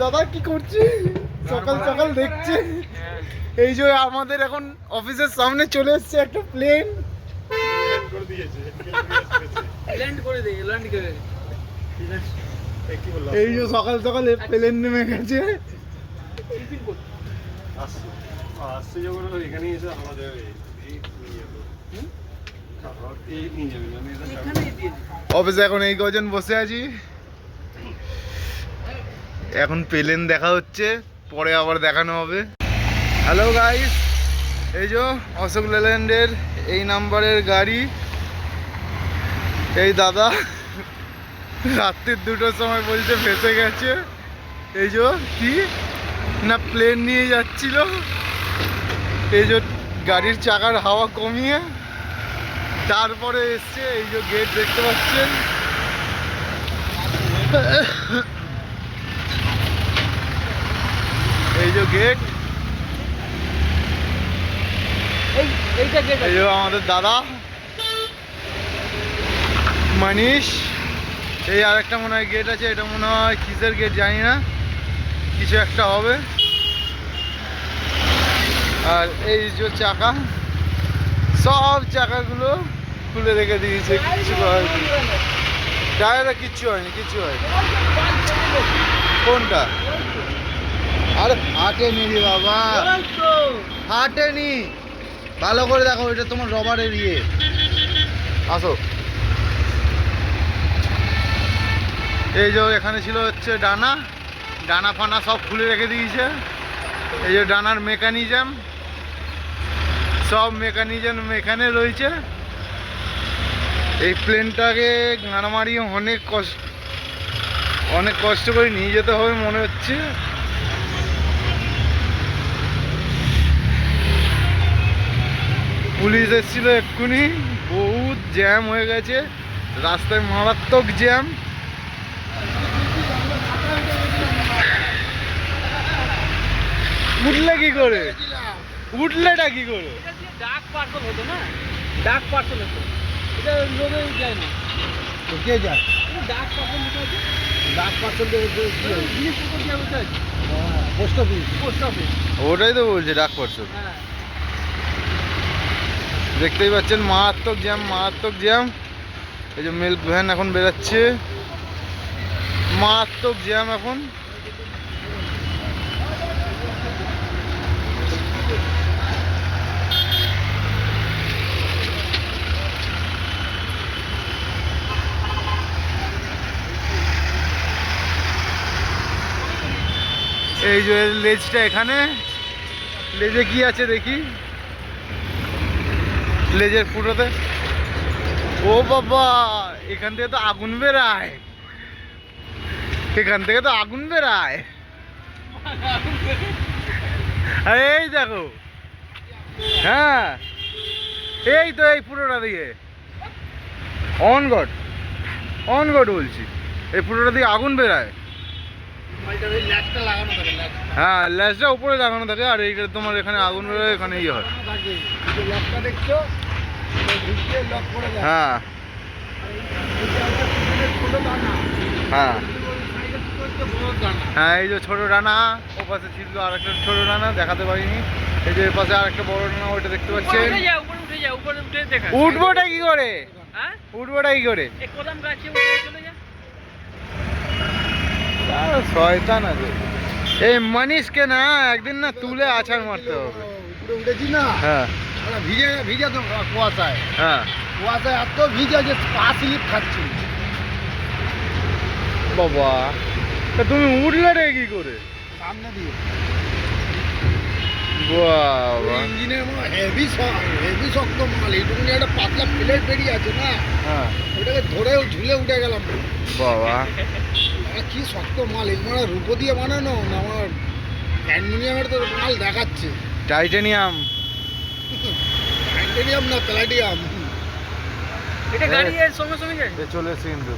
দাদা কি করছি সকাল সকাল দেখছে। এই যে আমাদের এখন অফিসের সামনে চলে এসেছে একটা প্লেন। এই যে সকাল সকাল প্লেন নেমে গেছে। অফিসে এখন এই কজন বসে আছি, এখন প্লেন দেখা হচ্ছে, পরে আবার দেখানো হবে। হ্যালো গাইস, এই যে অশোক লেল্যান্ডের এই নাম্বারের গাড়ি। এই দাদা রাত্রির 2টোর সময় বলছে ফেসে গেছে। এই যে কি না প্লেন নিয়ে যাচ্ছিল, এই যে গাড়ির চাকার হাওয়া কমিয়ে তারপরে এসছে। এই যে গেট দেখতে পাচ্ছেন, এই যে গেট, এই যে আমাদের দাদা মানিশ। এই আর একটা মনে হয় গেট আছে, এটা মনে হয় কিসের গেট জানি না, কিছু একটা হবে। আর এই যে চাকা, সব চাকাগুলো খুলে রেখে দিয়েছে, কিছু হয়নি, টায়ারে কিচ্ছু হয়নি, কিছু হয়নি। কোনটা? আরে ফাটেনি রে বাবা, ফাটেনি, ভালো করে দেখো, এটা তোমার রবারের ইয়ে। আসো, এই যে এখানে ছিল হচ্ছে ডানা, ডানা ফানা সব খুলে রেখে দিয়েছে। এই যে ডানার মেকানিজম, সব মেকানিজম এখানে রয়েছে। এই প্লেনটাকে গাড়া মারিয়ে অনেক কষ্ট করে নিয়ে যেতে হবে মনে হচ্ছে। পুলিশ এসেছিল এক্ষুনি, বহুত জ্যাম হয়ে গেছে রাস্তায়, মারাত্মক জ্যাম। উঠলে কি করে, উঠলেটা কি করে? ডাক পার্সেল হতো না, ডাক পার্সেল হতো, এটা লোকে যায় না। তো কে যায়? ডাক পার্সেল নিতে আছে, ডাক parcel post office, post office. ওটাই তো বলছে ডাক পার্সেল। দেখতেই পাচ্ছেন মারাত্মক জ্যাম, মারাত্মক জ্যাম। এই যে মিল্ক ভ্যান এখন বেরোচ্ছে, মারাত্মক জ্যাম এখন। এই যে লেজটা এখানে, লেজে কি আছে দেখি, লেজের ফুটোতে। ও বাবা, এখান থেকে তো আগুন বেরায়, এখান থেকে তো আগুন বেরায়। এই দেখো, হ্যাঁ এই তো এই পুরোটা দিয়ে অন গড বলছি, এই পুরোটা দিয়ে আগুন বেরায়। হ্যাঁ, ল্যাসটা উপরে লাগানো থাকে, আর এইটা তোমার এখানে আগুন বেরোয়, এখানে ইয়ে হয়। হ্যাঁ হ্যাঁ হ্যাঁ, এই যে ছোট ডানা, ও পাশে ছিল আর একটা ছোট ডানা, দেখাতে পারিনি। এই যে পাশে আর একটা বড় ডানা, ওইটা দেখতে পাচ্ছেন। উঠবোটা কি করে, উঠবোটা কি করে? শয়তান আছে এই মানিশকে, না একদিন না তুলে আছাড় মারতে হবে। উঠেছি না, হ্যাঁ ভিজে ভিজে তো কুয়াশায়, হ্যাঁ কুয়াশায় এত ভিজে যে পা স্লিপ খাচ্ছি। বাবা, তা তুমি উঠলে রে কি করে? সামনে দিয়ে। বাবা, ইঞ্জিনের হেভি শক্ত মাল, এইটুকুনি একটা পাতলা প্লেট বেরিয়ে আছে না, হ্যাঁ ওটাকে ধরে ঝুলে উঠে গেলাম। বাবা, কি শক্ত মাল, এই মানে রূপো দিয়ে বানানো না, আমার অ্যালুমিনিয়ামের তো মাল দেখাচ্ছে। টাইটানিয়াম, টাইটানিয়াম না প্যালাডিয়াম। এটা গাড়ি এর সঙ্গে সঙ্গে চলে এসে কিন্তু